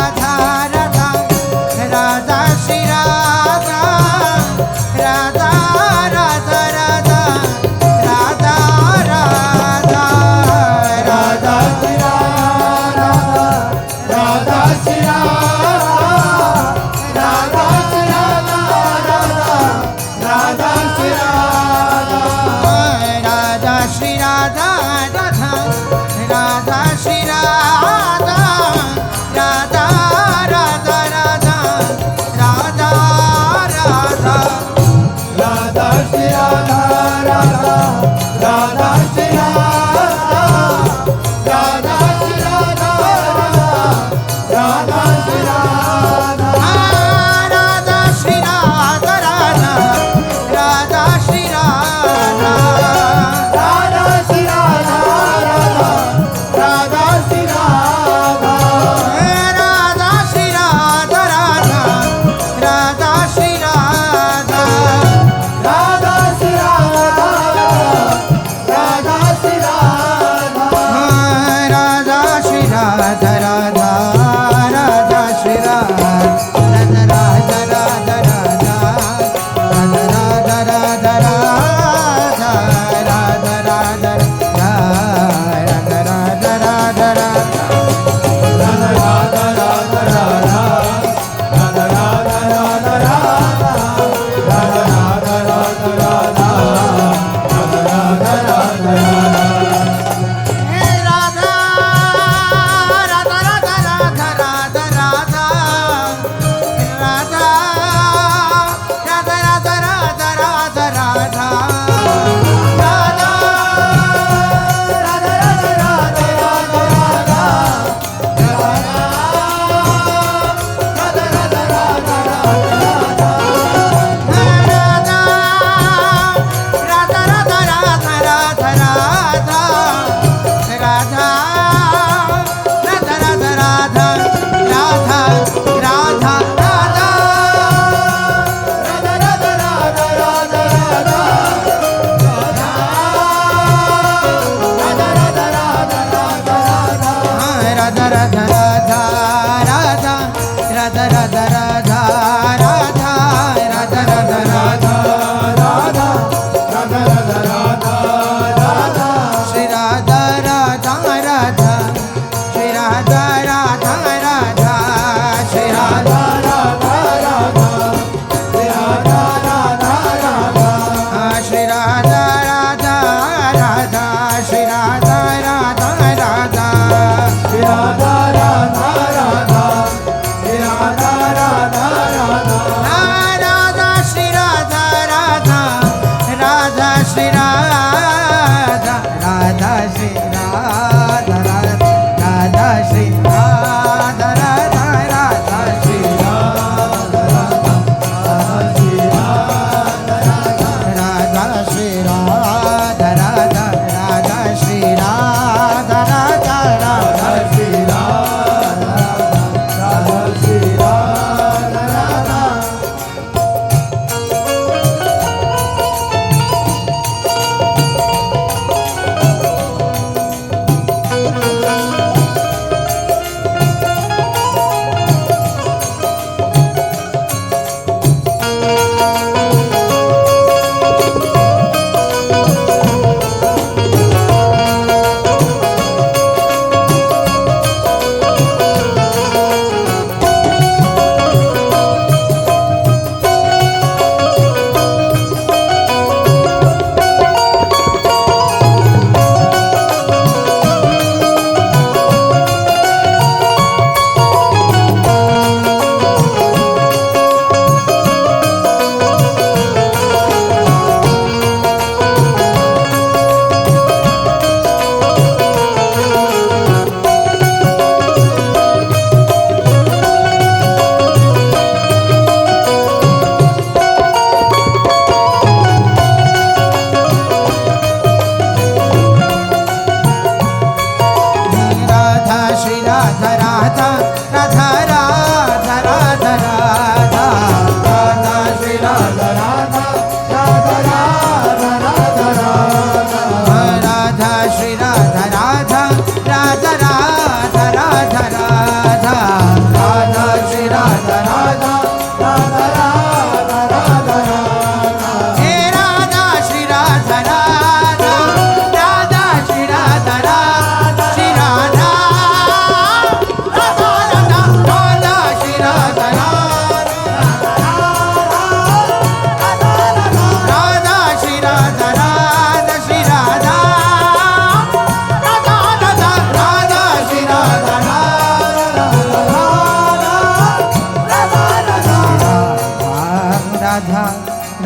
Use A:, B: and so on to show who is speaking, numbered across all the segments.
A: Radha Radha Radha Shri Radha Radha Radha Radha Radha Radha Radha Shri Radha Radha Shri Radha Radha Shri Radha Shri Radha Radha Radha Shri Radha Radha Radha Radha Radha Radha Radha Shri Radha Radha Radha Shri Radha Radha Shri Radha Radha Shri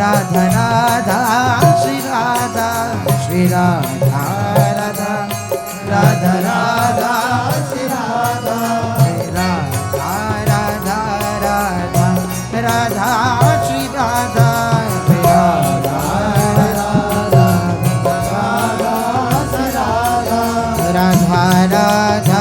A: Radha Radha Shri Radha Shri Radha Radha Radha Radha Shri Radha Radha Radha Radha Radha Shri Radha Radha Radha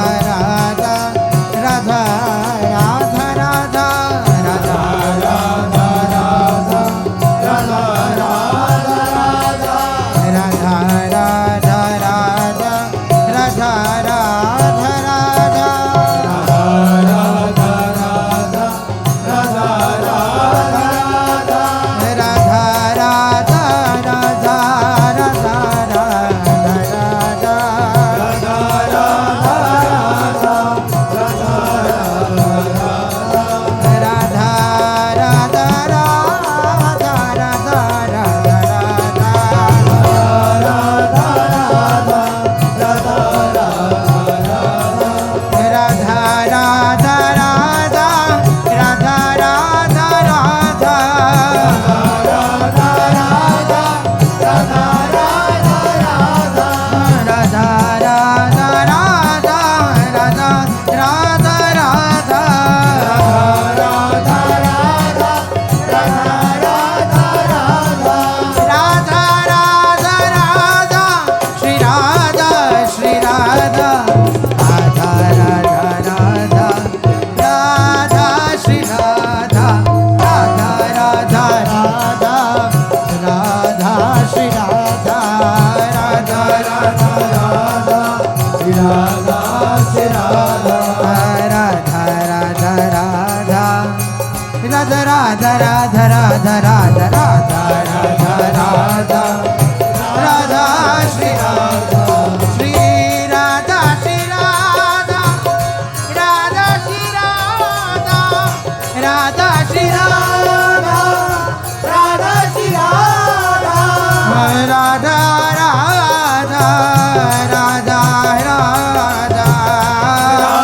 A: Radha Radha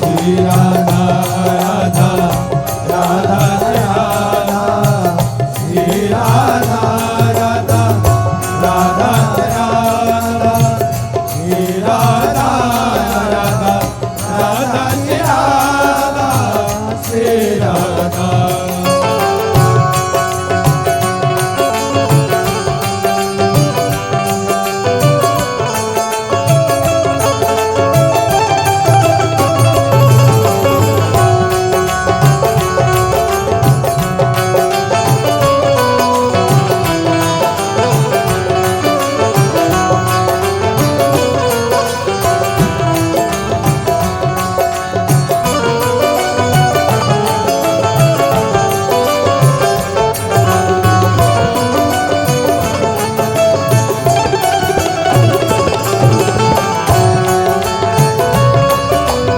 A: Radha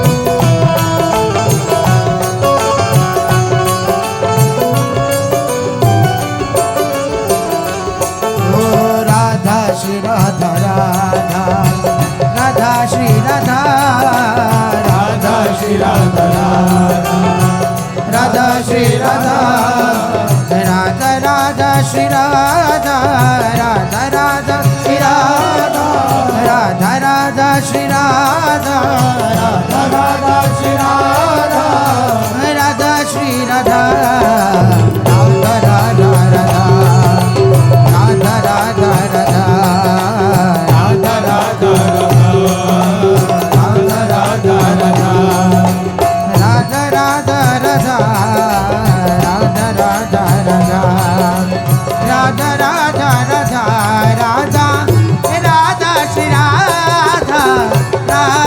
A: Radha Radha Radha
B: Radha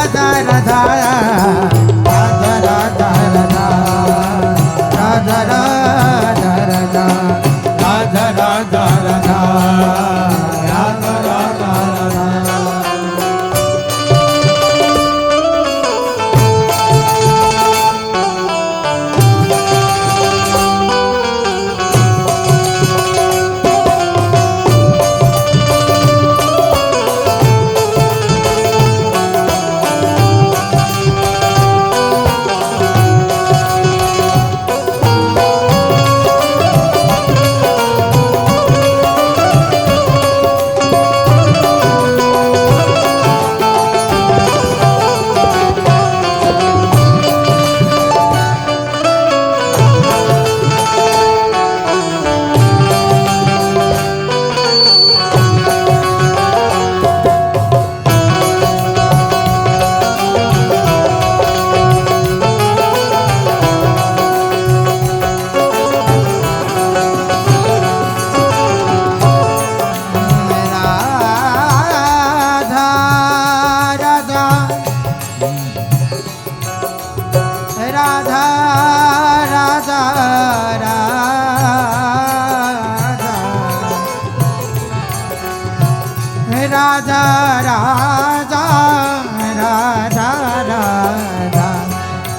A: Radha Radha Radha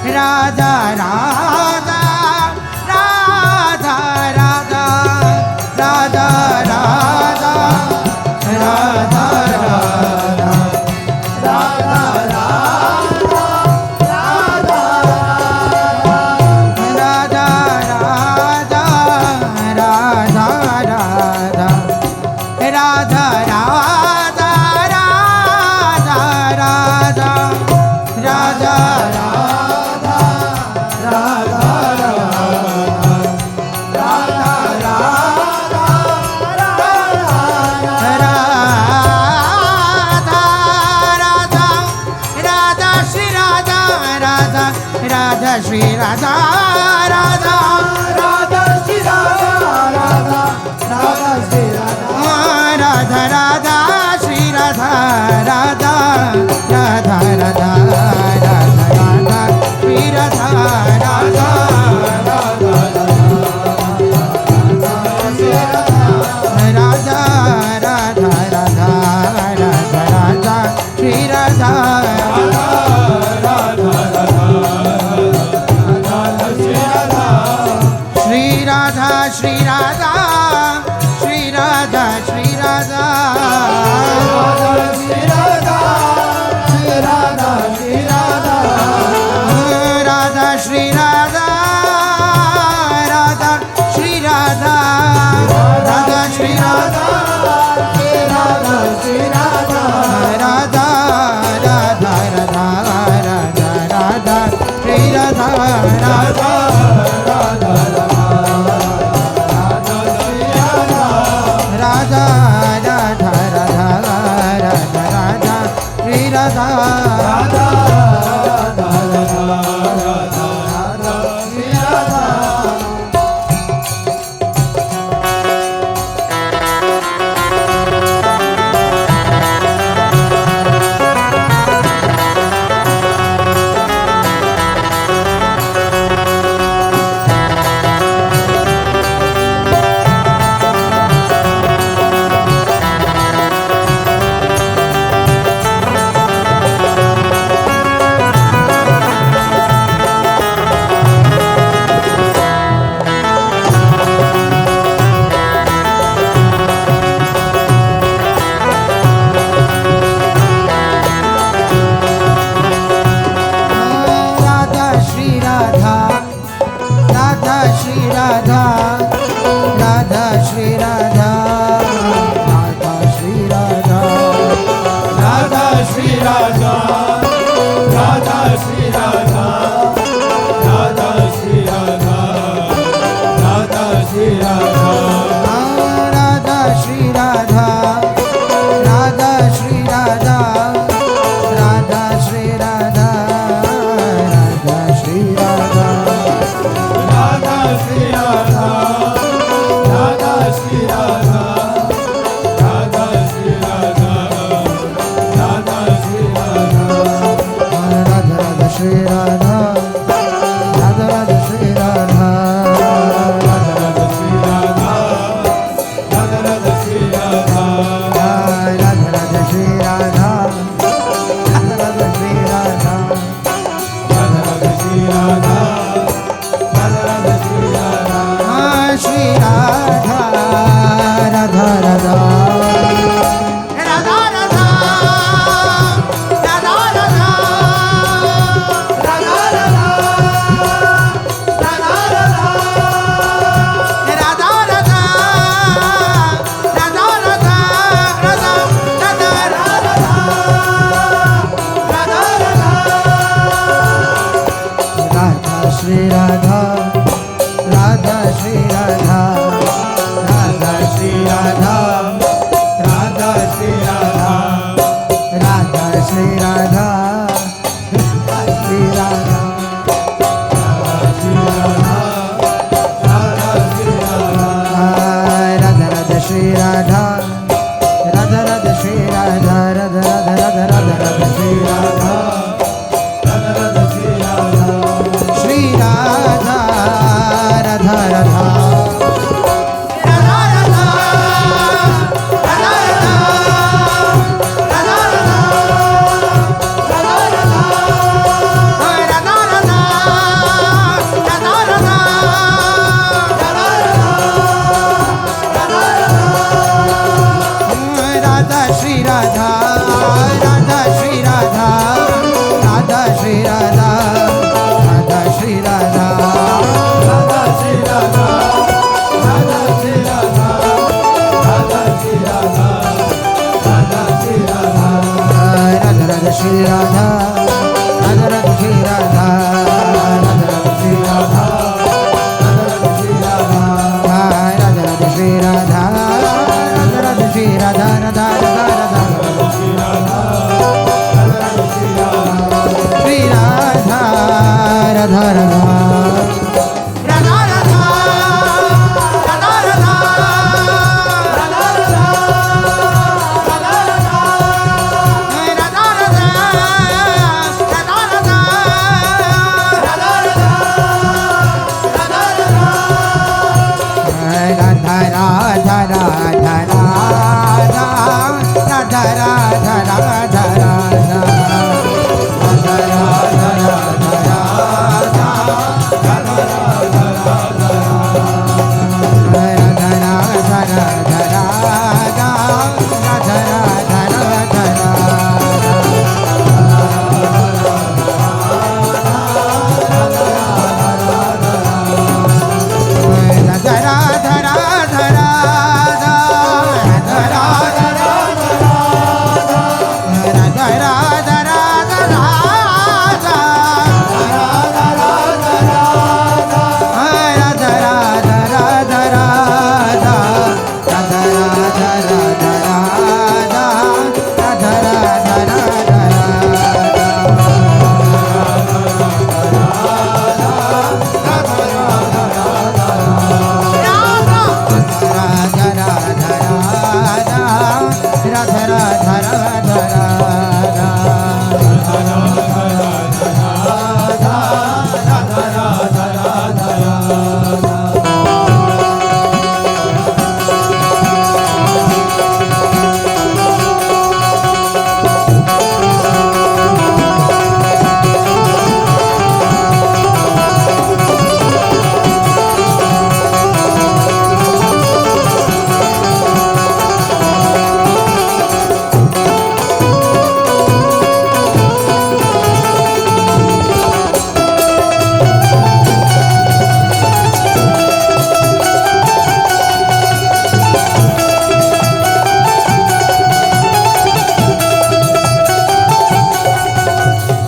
A: Radha Radha Radha Radha Radha Radha Radha Shri Radha Radha Radha Shri Radha Radha Radha Shri Radha Radha Radha Shri Radha Radha Radha Radha Radha Radha Shri Radha Radha Radha Radha Radha Radha Shri Radha Shri Radha, Shri Radha, Shri Radha, Shri Radha, Shri Radha, Shri Radha, Radha, Shri Radha, Radha, Shri Radha, Radha, Shri Radha, Shri Radha, Shri Radha, Radha, Radha, Radha, Radha, Radha, Shri Radha, Radha. Radha Radha Shri Radha Radha Shri Radha Radha Shri Radha Radha Shri Radha Radha Shri Radha Radha Shri Radha Radha Shri Radha Radha Radha Shri Radha Radha Radha Shri Radha Radha Radha Shri Radha Radha Radha Shri Radha Radha Radha Shri Radha Radha Radha Shri Radha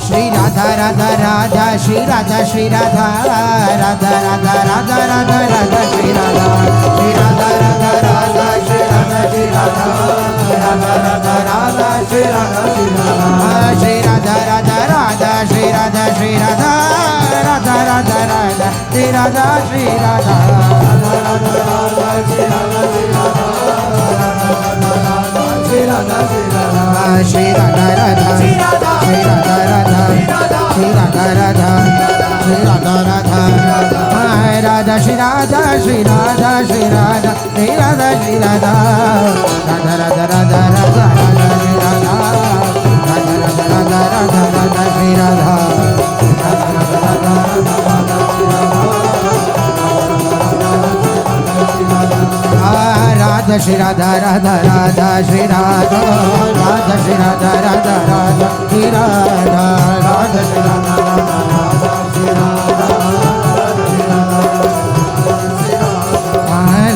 A: Shri Radha Radha Radha Shri Radha Shri Radha Radha Radha Radha Radha Radha Shri Radha Shri Radha Radha Radha Shri Radha Shri Radha Radha Radha Radha Shri Radha Shri Radha Shri Radha Radha Radha Shri Radha Shri Radha Radha Radha Radha Shri Radha Shri Radha Radha Radha Radha Shri Radha Shri Radha Shri Radha Shri Radha Shri Radha Radha Shri Radha Radha Shri Radha Radha Shri Radha Radha Radha Shri Radha Shri Radha Shri Radha Shri Radha Shri Radha Radha Radha Radha Radha Radha Shri Radha Radha Radha Radha Radha Radha Shri Radha Radha Radha Radha Radha Shri Radha Shri Radha Radha Radha Shri Radha Radha Shri Radha Radha Radha Shri Radha Radha Shri Radha Radha Radha Shri Radha Radha Shri Radha Radha Radha Shri Radha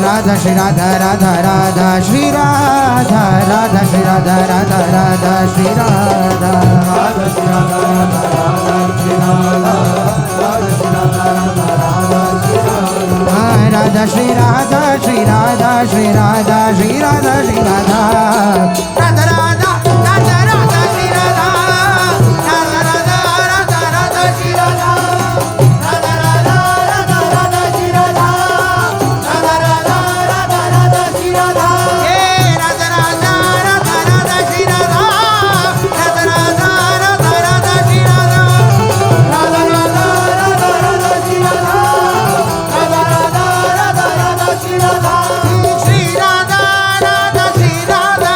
A: Radha Shri Radha Radha Radha Shri Radha Radha Shri Radha Radha Radha Shri Radha Radha Shri Radha Radha Radha Shri Radha Shri Radha Shri Radha Shri Radha Shri Radha Shri Radha Radha Radha Radha Radha Shri Radha Radha Radha Radha Radha Shri Radha Radha Radha Radha Radha Shri Radha Radha Radha Radha Radha Shri Radha hey Radha Radha Radha Radha Shri Radha Radha Radha Radha Radha Shri Radha Radha Radha Radha Radha Shri Radha Radha Radha Radha Radha Shri Radha Shri Radha Radha Shri Radha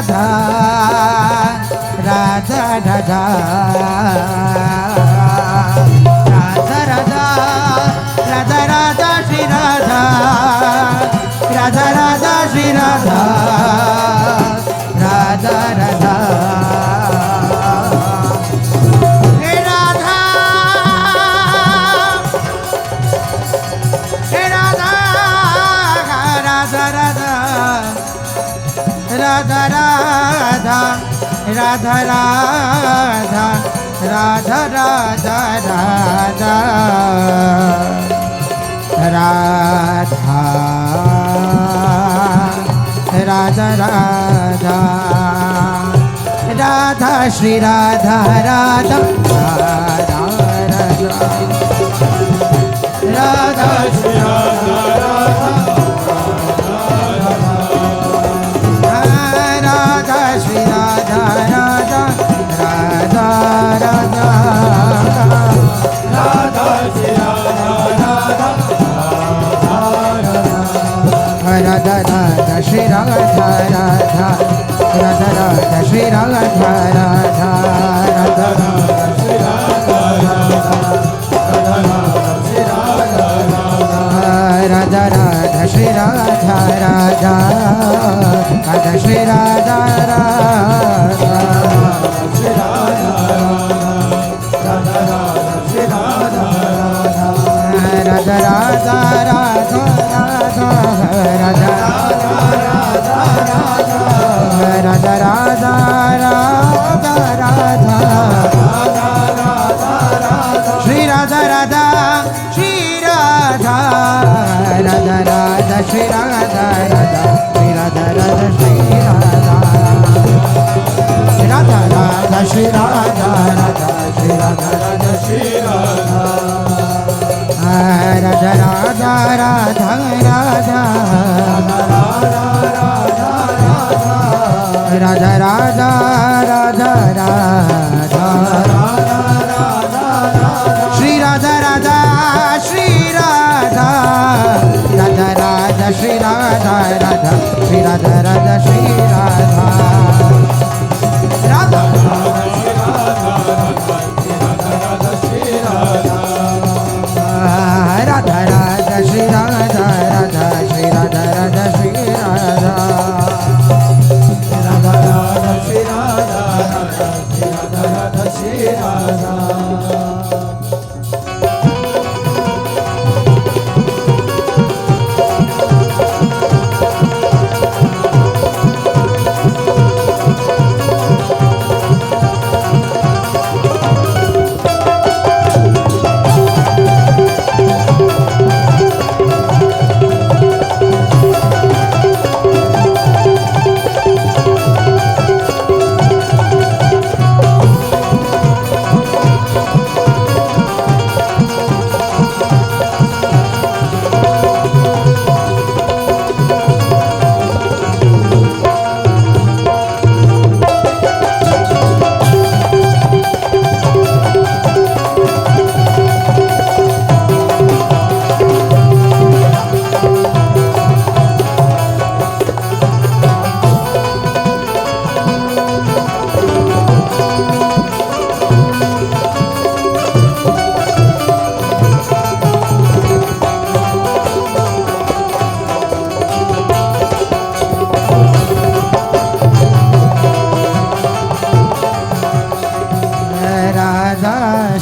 A: Radha Radha Radha Radha Radha Radha Radha Shri Radha Radha Radha Shri Radha Radha Radha hey Radha hey Radha Radha Radha Radha Radha Radha Radha Radha Radha Radha Radha Radha Radha Shri Radha Radha Radha Radha Shri Radha Radha Shri Radha Radha Radha Radha Radha Shri Radha Radha Radha Shri Radha Radha Radha Radha Shri Radha Radha Radha Shri Radha Radha Radha Shri Radha Radha Radha Shri Radha Radha Shri Radha Radha Radha Radha Radha Radha Radha Radha Shri Radha Radha Shri Radha Radha Radha Shri Radha Radha Shri Radha Radha Shri Radha Radha Radha Shri Radha Radha Shri Radha Radha Shri Radha Radha Radha Radha Radha Radha Radha Radha Radha Shri Radha Radha Shri Radha Radha Radha Shri Radha Radha Shri Radha Radha Shri Radha Radha Radha Radha Shri Radha Radha Shri Radha Radha Shri Radha Radha Radha Shri Radha Radha Shri Radha Radha Shri Radha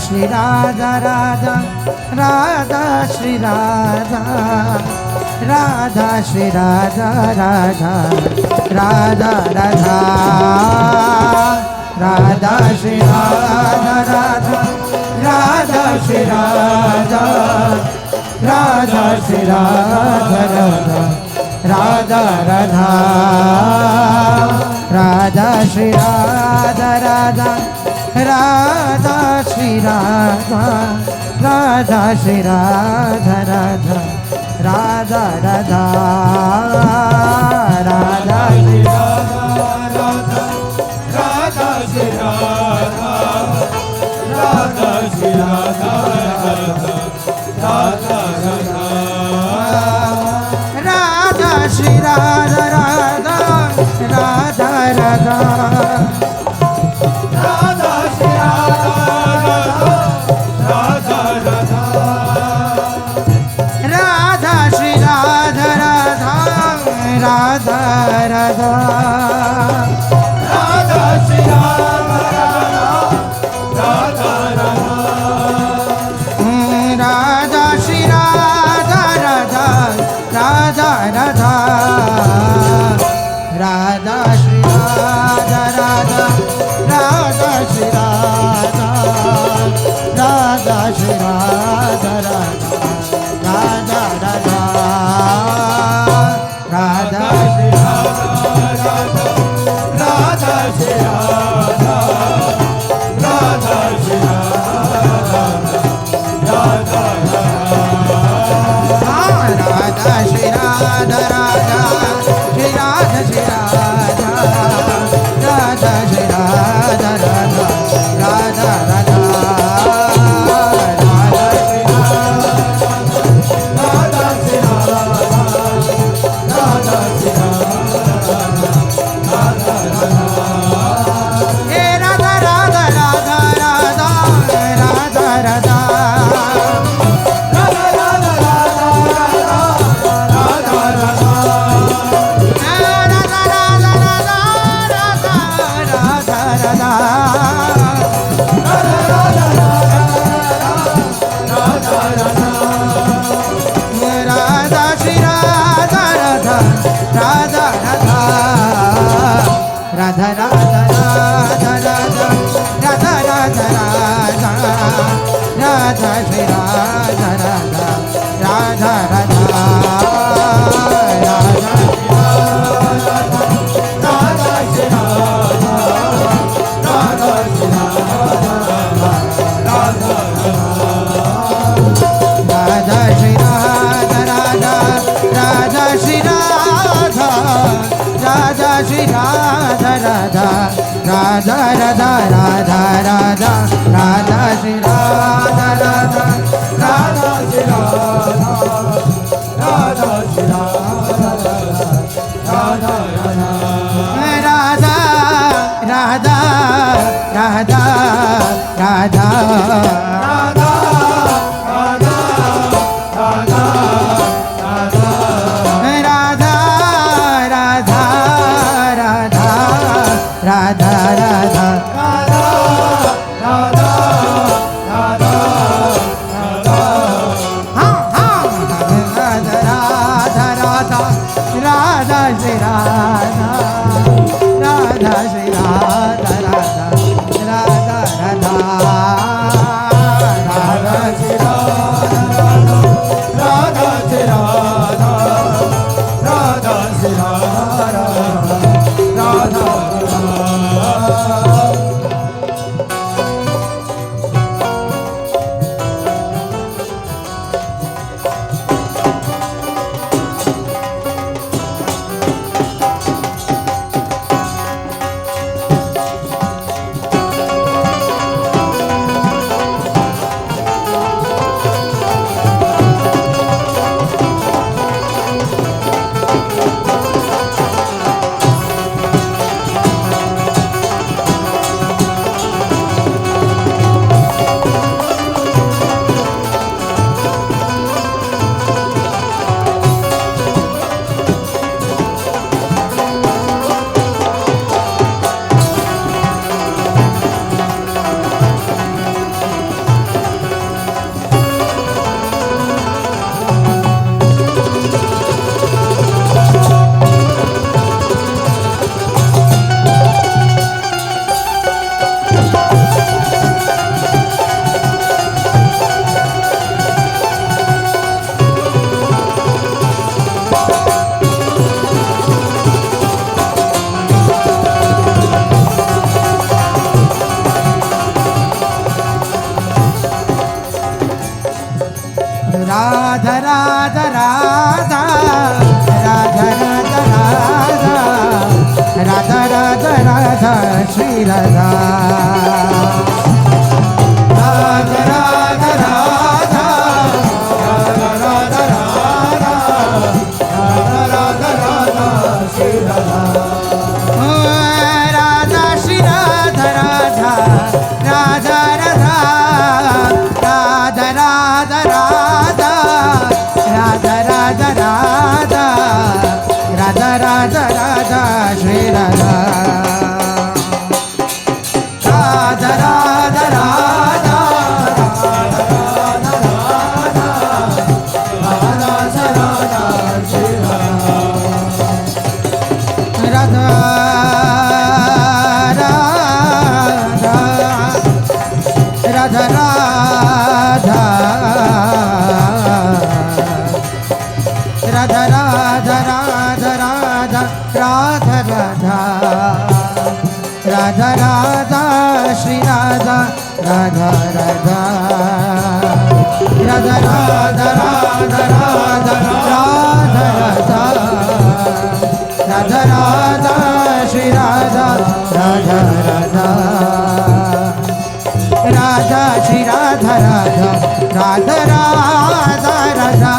A: Shri Radha Radha Radha Shri Radha Radha Shri Radha Radha Radha Radha Radha Shri Radha Radha Radha Shri Radha Radha Shri Radha Radha Radha Radha Shri Radha Radha Radha Shri Radha Radha Shri Radha Radha Radha Radha Radha Shri Radha Radha Radha Shri Radha Radha Shri Radha Radha Radha Radha Shri Radha Radha Radha Radha Shri Radha Radha Radha Radha Radha Shri Radha Radha Radha Radha Radha Radha Radha Shri Radha Radha Radha Shri Radha Radha Shri Radha Radha Radha Radha Radha Radha Radha Radha Radha Radha Radha Radha ha ha Radha Radha Radha Radha Shri Radha Radha Shri Radha Radha Radha Radha Radha Shri Radha Radha Shri Radha Radha Shri Radha Radha Radha Radha Radha Radha Radha Radha Radha Radha Radha Shri Radha Radha Radha Radha Radha Radha Radha Radha Radha Radha Shri Radha Radha Shri Radha Radha Radha Radha Radha Radha Radha Radha Radha Radha Radha Radha Radha Shri Radha Radha Radha Radha Radha Radha Radha Radha Radha Shri Radha Radha Radha Radha Radha Radha Radha Radha Radha Radha Radha Radha Shri Radha Radha Radha Radha Radha Radha Radha Radha Radha Radha Radha Shri Radha Radha Radha Radha Shri Radha Radha Radha Radha Radha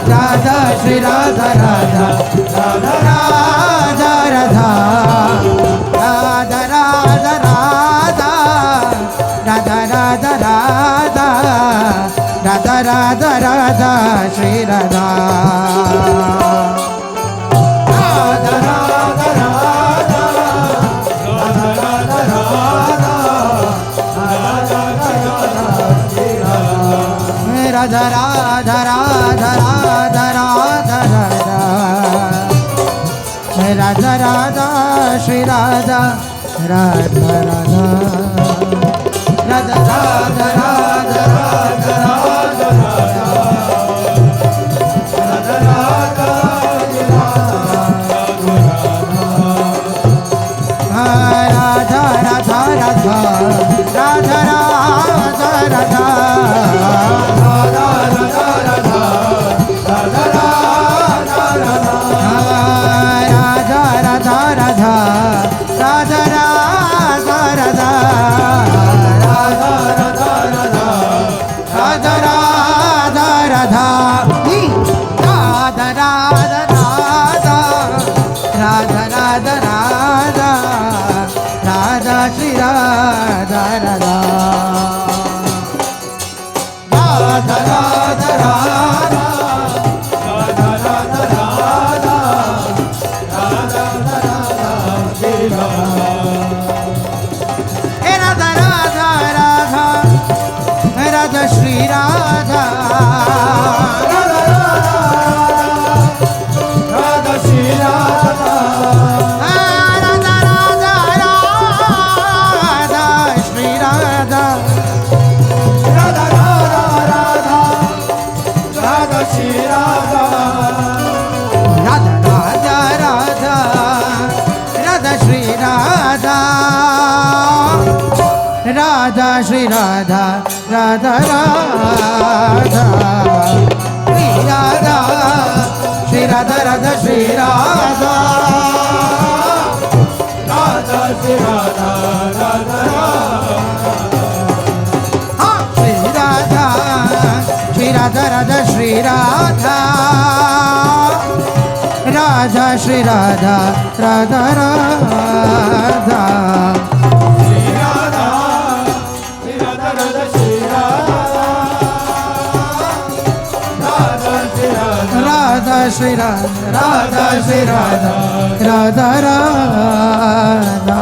A: Radha Shri Radha Radha Radha Radha Radha Radha Radha Radha Radha Radha Radha Radha Radha Radha Shri Radha Radha Radha Radha Radha Radha Radha Radha Radha Shri Radha Radha Radha Radha Radha Radha Radha Radha Shri Radha Radha Radha Radha Radha Radha Radha Radha Shri Radha Radha Shri Radha Radha Shri Radha Radha Shri Radha Shri Radha Radha Shri Radha Radha Shri Radha Radha Radha Shri Radha Shri Radha Radha Shri Radha Radha Shri Radha Radha Shri Radha Radha Shri Radha Radha Radha